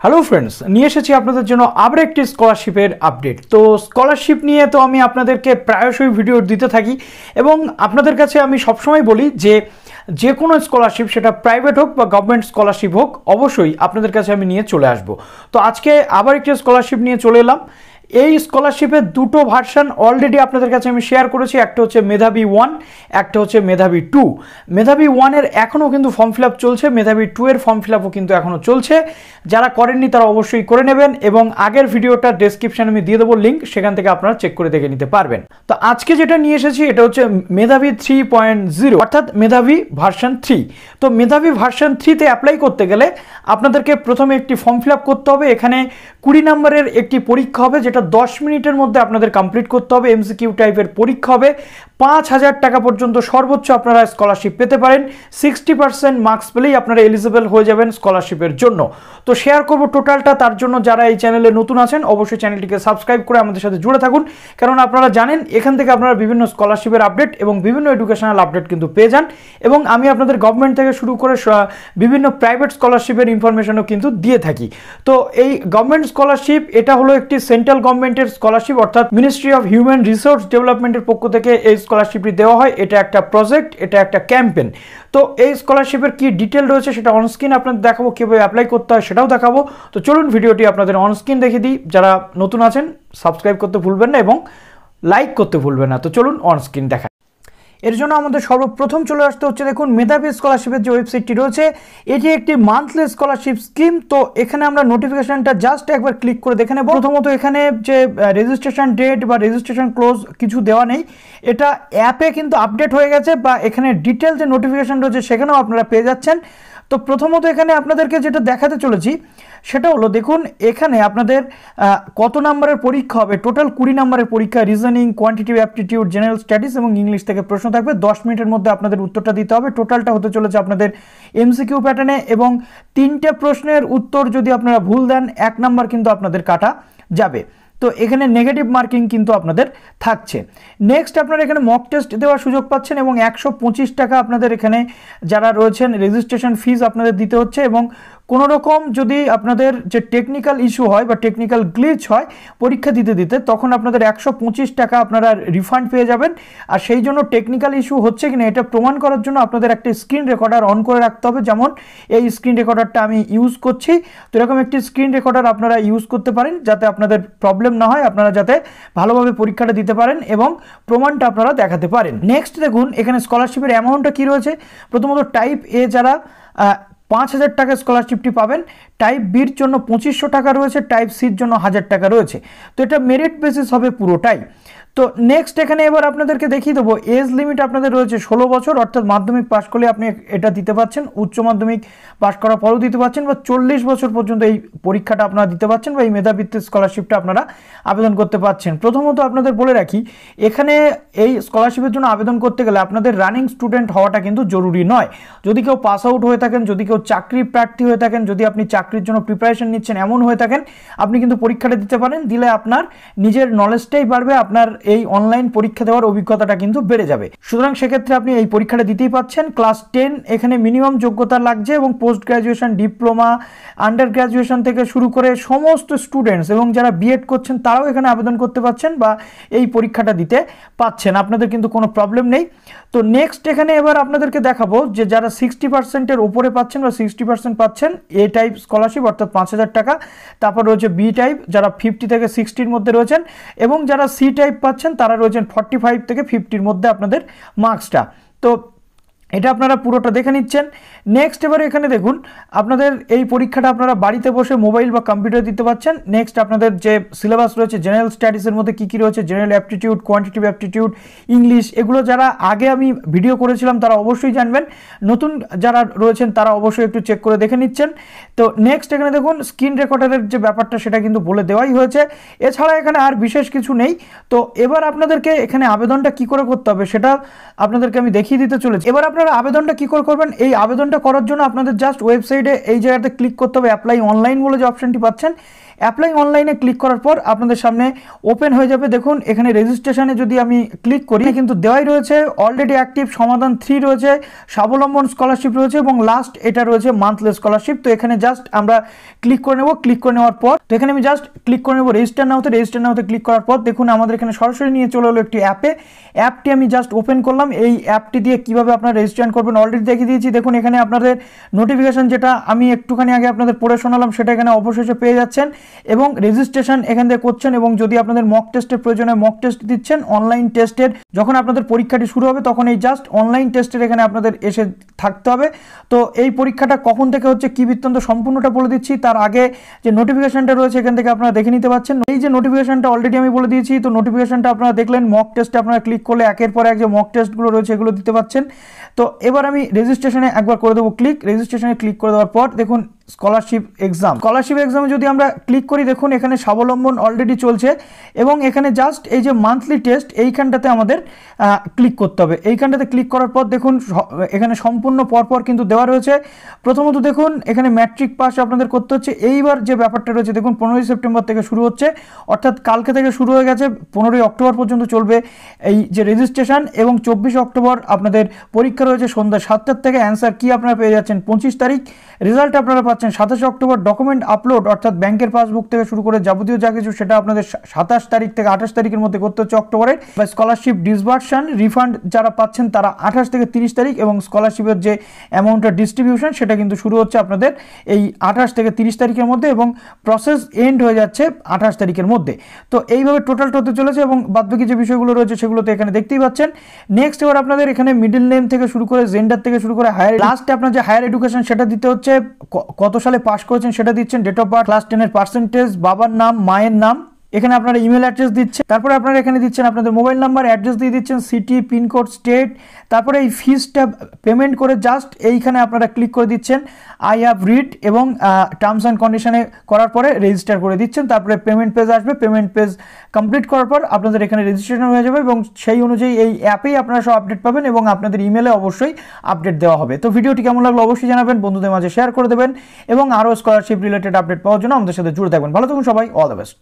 Hello friends, নিয়ে এসেছি আপনাদের জন্য আবার একটি স্কলারশিপের আপডেট। তো স্কলারশিপ নিয়ে তো আমি আপনাদেরকে প্রায়শই ভিডিও দিতে থাকি এবং আপনাদের কাছে আমি সবসময় বলি যে কোনো স্কলারশিপ, সেটা প্রাইভেট হোক বা গভর্নমেন্ট স্কলারশিপ হোক, অবশ্যই আপনাদের কাছে আমি নিয়ে চলে আসব। তো আজকে আবার একটি স্কলারশিপ নিয়ে চলে এলাম। এই স্কলারশিপের দুটো ভার্সন অলরেডি আপনাদের কাছে আমি শেয়ার করেছি। একটা হচ্ছে মেধাবী 1, একটা হচ্ছে মেধাবী 2। মেধাবী 1-এর এখনও কিন্তু ফর্ম ফিল আপ চলছে, মেধাবী 2-এর ফর্ম ফিল আপও কিন্তু এখনও চলছে। যারা করেননি তারা অবশ্যই করে নেবেন এবং আগের ভিডিওটা ডেসক্রিপশানে আমি দিয়ে দেবো লিঙ্ক, সেখান থেকে আপনারা চেক করে দেখে নিতে পারবেন। তো আজকে যেটা নিয়ে এসেছি এটা হচ্ছে মেধাবী 3.0, অর্থাৎ মেধাবী ভার্সন 3। তো মেধাবী ভার্সন 3-তে অ্যাপ্লাই করতে গেলে আপনাদেরকে প্রথমে একটি ফর্ম ফিল আপ করতে হবে। এখানে 20 নম্বরের একটি পরীক্ষা হবে, যেটা 10 মিনিটের মধ্যে আপনাদের কমপ্লিট করতে হবে। এমসিকিউ টাইপের পরীক্ষা হবে। 5,000 টাকা পর্যন্ত সর্বোচ্চ আপনারা স্কলারশিপ পেতে পারেন। 60% মার্কস পেলেই আপনারা এলিজিবল হয়ে যাবেন স্কলারশিপের জন্য। তো শেয়ার করবো টোটালটা, তার জন্য যারা এই চ্যানেলে নতুন আছেন অবশ্যই চ্যানেলটিকে সাবস্ক্রাইব করে আমাদের সাথে জুড়ে থাকুন, কারণ আপনারা জানেন এখান থেকে আপনারা বিভিন্ন স্কলারশিপের আপডেট এবং বিভিন্ন এডুকেশনাল আপডেট কিন্তু পেয়ে যান। এবং আমি আপনাদের গভর্নমেন্ট থেকে শুরু করে বিভিন্ন প্রাইভেট স্কলারশিপের ইনফরমেশনও কিন্তু দিয়ে থাকি। তো এই গভর্নমেন্ট স্কলারশিপ এটা হলো একটি সেন্ট্রাল গভর্নমেন্টের স্কলারশিপ, অর্থাৎ মিনিস্ট্রি অফ হিউম্যান রিসোর্স ডেভেলপমেন্টের পক্ষ থেকে এই স্কলারশিপটি দেওয়া হয়। এটা একটা প্রজেক্ট, এটা একটা ক্যাম্পেইন। তো এই স্কলারশিপের কি ডিটেল রয়েছে সেটা অনস্ক্রিন আপনাদের দেখাবো, কীভাবে অ্যাপ্লাই করতে হয় সেটাও দেখাবো। তো চলুন ভিডিওটি আপনাদের অনস্ক্রিন দেখে দিই। যারা নতুন আছেন সাবস্ক্রাইব করতে ভুলবেন না এবং লাইক করতে ভুলবেন না। তো চলুন অনস্ক্রিন দেখা। এর জন্য আমাদের সর্বপ্রথম চলে আসতে হচ্ছে, দেখুন মেধাবী স্কলারশিপের যে ওয়েবসাইটটি রয়েছে, এটি একটি মান্থলি স্কলারশিপ স্কিম। তো এখানে আমরা নোটিফিকেশনটা জাস্ট একবার ক্লিক করে দেখে নেব। প্রথমত এখানে যে রেজিস্ট্রেশন ডেট বা রেজিস্ট্রেশন ক্লোজ কিছু দেওয়া নেই, এটা অ্যাপে কিন্তু আপডেট হয়ে গেছে, বা এখানে ডিটেল যে নোটিফিকেশন রয়েছে সেখানেও আপনারা পেয়ে যাচ্ছেন। তো প্রথমত এখানে আপনাদেরকে যেটা দেখাতে চলেছি সেটা হলো, দেখুন এখানে আপনাদের কত নম্বরের পরীক্ষা হবে। টোটাল 20 নম্বরের পরীক্ষা, reasoning, quantitative aptitude, general studies এবং ইংলিশ থেকে প্রশ্ন থাকবে। 10 মিনিটের মধ্যে আপনাদের উত্তরটা দিতে হবে। টোটালটা হতে চলেছে আপনাদের এমসিকিউ প্যাটার্নে, এবং 3টে প্রশ্নের উত্তর যদি আপনারা ভুল দেন 1 নাম্বার কিন্তু আপনাদের কাটা যাবে। তো এখানে নেগেটিভ মার্কিং কিন্তু আপনাদের থাকছে। নেক্সট আপনারা এখানে মক টেস্ট দেওয়ার সুযোগ পাচ্ছেন এবং 125 টাকা আপনাদের এখানে যারা রয়েছেন রেজিস্ট্রেশন ফিজ আপনাদের দিতে হচ্ছে। এবং কোনো রকম যদি আপনাদের যে টেকনিক্যাল ইস্যু হয় বা টেকনিক্যাল গ্লিচ হয় পরীক্ষা দিতে তখন আপনাদের 125 টাকা আপনারা রিফান্ড পেয়ে যাবেন। আর সেই জন্য টেকনিক্যাল ইস্যু হচ্ছে কিনা এটা প্রমাণ করার জন্য আপনাদের একটা স্ক্রিন রেকর্ডার অন করে রাখতে হবে। যেমন এই স্ক্রিন রেকর্ডারটা আমি ইউজ করছি। তো এরকম একটি স্ক্রিন রেকর্ডার আপনারা ইউজ করতে পারেন, যাতে আপনাদের প্রবলেম না হয়, আপনারা যাতে ভালোভাবে পরীক্ষাটা দিতে পারেন এবং প্রমাণটা আপনারা দেখাতে পারেন। নেক্সট দেখুন এখানে স্কলারশিপের অ্যামাউন্টটা কী রয়েছে। প্রথমত টাইপ এ যারা 5,000 টাকা স্কলারশিপটি পাবেন, টাইপ বির জন্য 2500 টাকা রয়েছে, টাইপ সির জন্য 1000 টাকা রয়েছে। তো এটা মেরিট বেসিস হবে পুরোটাই। তো নেক্সট এখানে এবার আপনাদেরকে দেখিয়ে দেবো, এজ লিমিট আপনাদের রয়েছে 16 বছর, অর্থাৎ মাধ্যমিক পাশ করলে আপনি এটা দিতে পারছেন, উচ্চ মাধ্যমিক পাশ করার পরেও দিতে পারছেন, বা 40 বছর পর্যন্ত এই পরীক্ষাটা আপনারা দিতে পারছেন, বা এই মেধাবৃত্তি স্কলারশিপটা আপনারা আবেদন করতে পারছেন। প্রথমত আপনাদের বলে রাখি, এখানে এই স্কলারশিপের জন্য আবেদন করতে গেলে আপনাদের রানিং স্টুডেন্ট হওয়াটা কিন্তু জরুরি নয়। যদি কেউ পাস আউট হয়ে থাকেন, যদি কেউ চাকরি প্রার্থী হয়ে থাকেন, যদি আপনি চাকরির জন্য প্রিপারেশন নিচ্ছেন এমন হয়ে থাকেন, আপনি কিন্তু পরীক্ষাটা দিতে পারেন। দিলে আপনার নিজের নলেজটাই বাড়বে, আপনার এই অনলাইন পরীক্ষা দেওয়ার অভিজ্ঞতাটা কিন্তু বেড়ে যাবে। সুতরাং সেক্ষেত্রে আপনি এই পরীক্ষাটা দিতেই পাচ্ছেন। ক্লাস 10 এখানে মিনিমাম যোগ্যতা লাগছে, এবং post graduation, diploma, under graduation থেকে শুরু করে সমস্ত স্টুডেন্টস এবং যারা বিএড করছেন তারাও এখানে আবেদন করতে পারছেন বা এই পরীক্ষাটা দিতে পাচ্ছেন, আপনাদের কিন্তু কোনো প্রবলেম নেই। তো নেক্সট এখানে এবার আপনাদেরকে দেখাবো যে যারা 60%-এর উপরে পাচ্ছেন বা 60% পাচ্ছেন এ টাইপ স্কলারশিপ, অর্থাৎ 5,000 টাকা। তারপর রয়েছে বি টাইপ, যারা 50 থেকে 60-র মধ্যে রয়েছেন, এবং যারা সি টাইপ পাচ্ছেন তারা রয়েছেন 45 থেকে 50-র মধ্যে আপনাদের মার্কসটা। তো এটা আপনারা পুরোটা দেখে নিচ্ছেন। নেক্সট এবারে এখানে দেখুন আপনাদের এই পরীক্ষাটা আপনারা বাড়িতে বসে মোবাইল বা কম্পিউটার দিতে পারছেন। নেক্সট আপনাদের যে সিলেবাস রয়েছে জেনারেল স্টাডিজের মধ্যে কী কী রয়েছে, general aptitude, quantitative aptitude, English, এগুলো যারা আগে আমি ভিডিও করেছিলাম তারা অবশ্যই জানবেন। নতুন যারা রয়েছেন তারা অবশ্যই একটু চেক করে দেখে নিচ্ছেন। তো নেক্সট এখানে দেখুন স্ক্রিন রেকর্ডারের যে ব্যাপারটা সেটা কিন্তু বলে দেওয়াই হয়েছে। এছাড়া এখানে আর বিশেষ কিছু নেই। তো এবার আপনাদেরকে এখানে আবেদনটা কি করে করতে হবে সেটা আপনাদেরকে আমি দেখিয়ে দিতে চলেছি। এবার আপনারা আপনারা আবেদনটা কী করে করবেন, এই আবেদনটা করার জন্য আপনাদের জাস্ট ওয়েবসাইটে এই জায়গাতে ক্লিক করতে হবে, অ্যাপ্লাই অনলাইন বলে যে অপশনটি পাচ্ছেন, অ্যাপ্লাই অনলাইনে ক্লিক করার পর আপনাদের সামনে ওপেন হয়ে যাবে। দেখুন এখানে রেজিস্ট্রেশনে যদি আমি ক্লিক করি কিন্তু দেওয়াই রয়েছে অলরেডি অ্যাক্টিভ সমাধান 3 রয়েছে, স্বাবলম্বন স্কলারশিপ রয়েছে এবং লাস্ট এটা রয়েছে মান্থলি স্কলারশিপ। তো এখানে জাস্ট আমরা ক্লিক করে নেব। ক্লিক করে নেওয়ার পর তো এখানে আমি জাস্ট ক্লিক করে নেব রেজিস্টার নাওতে ক্লিক করার পর দেখুন আমাদের এখানে সরাসরি নিয়ে চলে এলো একটি অ্যাপটি আমি জাস্ট ওপেন করলাম। এই অ্যাপটি দিয়ে কীভাবে আপনারা রেজিস্ট্রেশন করবেন অলরেডি দেখিয়ে দিয়েছি। দেখুন এখানে আপনাদের নোটিফিকেশন যেটা আমি একটুখানি আগে আপনাদের পড়ে শোনালাম সেটা এখানে অবশেষে পেয়ে যাচ্ছেন এবং রেজিস্ট্রেশন এখান থেকে করছেন এবং যদি আপনাদের মক টেস্টের প্রয়োজন হয় মক টেস্ট দিচ্ছেন। অনলাইন টেস্টের যখন আপনাদের পরীক্ষাটি শুরু হবে তখন এই জাস্ট অনলাইন টেস্টের এখানে আপনাদের এসে থাকতে হবে। তো এই পরীক্ষাটা কখন থেকে হচ্ছে কী বৃত্তান্ত সম্পূর্ণটা বলে দিচ্ছি, তার আগে যে নোটিফিকেশনটা রয়েছে এখান থেকে আপনারা দেখে নিতে পারছেন। এই যে নোটিফিকেশনটা অলরেডি আমি বলে দিয়েছি, তো নোটিফিকেশনটা আপনারা দেখলেন, মক টেস্টে আপনারা ক্লিক করলে একের পর এক যে মক টেস্টগুলো রয়েছে এগুলো দিতে পারছেন। তো এবার আমি রেজিস্ট্রেশনে একবার করে দেবো ক্লিক। রেজিস্ট্রেশনে ক্লিক করে দেওয়ার পর দেখুন স্কলারশিপ এক্সামে যদি আমরা ক্লিক করি দেখুন এখানে স্বাবলম্বন অলরেডি চলছে এবং এখানে জাস্ট এই যে মান্থলি টেস্ট এইখানটাতে আমাদের ক্লিক করতে হবে। এইখানটাতে ক্লিক করার পর দেখুন এখানে সম্পূর্ণ পরপর কিন্তু দেওয়া রয়েছে। প্রথমত দেখুন এখানে ম্যাট্রিক পাস আপনাদের করতে হচ্ছে। এইবার যে ব্যাপারটা রয়েছে দেখুন 15ই সেপ্টেম্বর থেকে শুরু হচ্ছে, অর্থাৎ কালকে থেকে শুরু হয়ে গেছে, 15ই অক্টোবর পর্যন্ত চলবে এই যে রেজিস্ট্রেশন এবং 24 অক্টোবর আপনাদের পরীক্ষা রয়েছে সন্ধ্যা 7টার থেকে। অ্যান্সার কি আপনারা পেয়ে যাচ্ছেন 25 তারিখ, রেজাল্ট আপনারা পাচ্ছেন 27 অক্টোবর। ডকুমেন্ট আপলোড অর্থাৎ ব্যাংকের পাসবুক থেকে শুরু করে যাবতীয় যা কিছু সেটা আপনাদের 27 তারিখ থেকে 28 তারিখের মধ্যে করতে হচ্ছে অক্টোবরের। বা স্কলারশিপ ডিসবার্সন রিফান্ড যারা পাচ্ছেন তারা 28 থেকে 30 তারিখ এবং স্কলারশিপের যে অ্যামাউন্টের ডিস্ট্রিবিউশন সেটা কিন্তু শুরু হচ্ছে আপনাদের এই 28 থেকে 30 তারিখের মধ্যে এবং প্রসেস এন্ড হয়ে যাচ্ছে 28 তারিখের মধ্যে। তো এইভাবে টোটালটা হতে চলেছে এবং বাদবাকি যে বিষয়গুলো রয়েছে সেগুলো তো এখানে দেখতেই পাচ্ছেন। নেক্সট এবার আপনাদের এখানে মিডল নেম থেকে শুরু করে জেন্ডার থেকে শুরু করে হায়ার লাস্টে আপনার যে হায়ার এডুকেশন সেটা দিতে হচ্ছে, কত সালে পাস করেছেন সেটা দিচ্ছেন, date of birth, class 10 percentage, বাবার নাম, মায়ের নাম, এখানে আপনারা ইমেল অ্যাড্রেস দিচ্ছেন, তারপরে আপনারা এখানে দিচ্ছেন আপনাদের মোবাইল নাম্বার, অ্যাড্রেস দিয়ে দিচ্ছেন, সিটি, পিনকোড, স্টেট, তারপরে এই ফিসটা পেমেন্ট করে জাস্ট এইখানে আপনারা ক্লিক করে দিচ্ছেন আই হ্যাভ রিড এবং টার্মস অ্যান্ড কন্ডিশনে করার পরে রেজিস্টার করে দিচ্ছেন। তারপরে পেমেন্ট পেজ আসবে, পেমেন্ট পেজ কমপ্লিট করার পর আপনাদের এখানে রেজিস্ট্রেশন হয়ে যাবে এবং সেই অনুযায়ী এই অ্যাপেই আপনারা সব আপডেট পাবেন এবং আপনাদের ইমেলে অবশ্যই আপডেট দেওয়া হবে। তো ভিডিওটি কেমন লাগলো অবশ্যই জানাবেন, বন্ধুদের মাঝে শেয়ার করে দেবেন এবং আরও স্কলারশিপ রিলেটেড আপডেট পাওয়ার জন্য আমাদের সাথে জুড়ে থাকবেন। ভালো থাকুন সবাই, অল দ্য বেস্ট।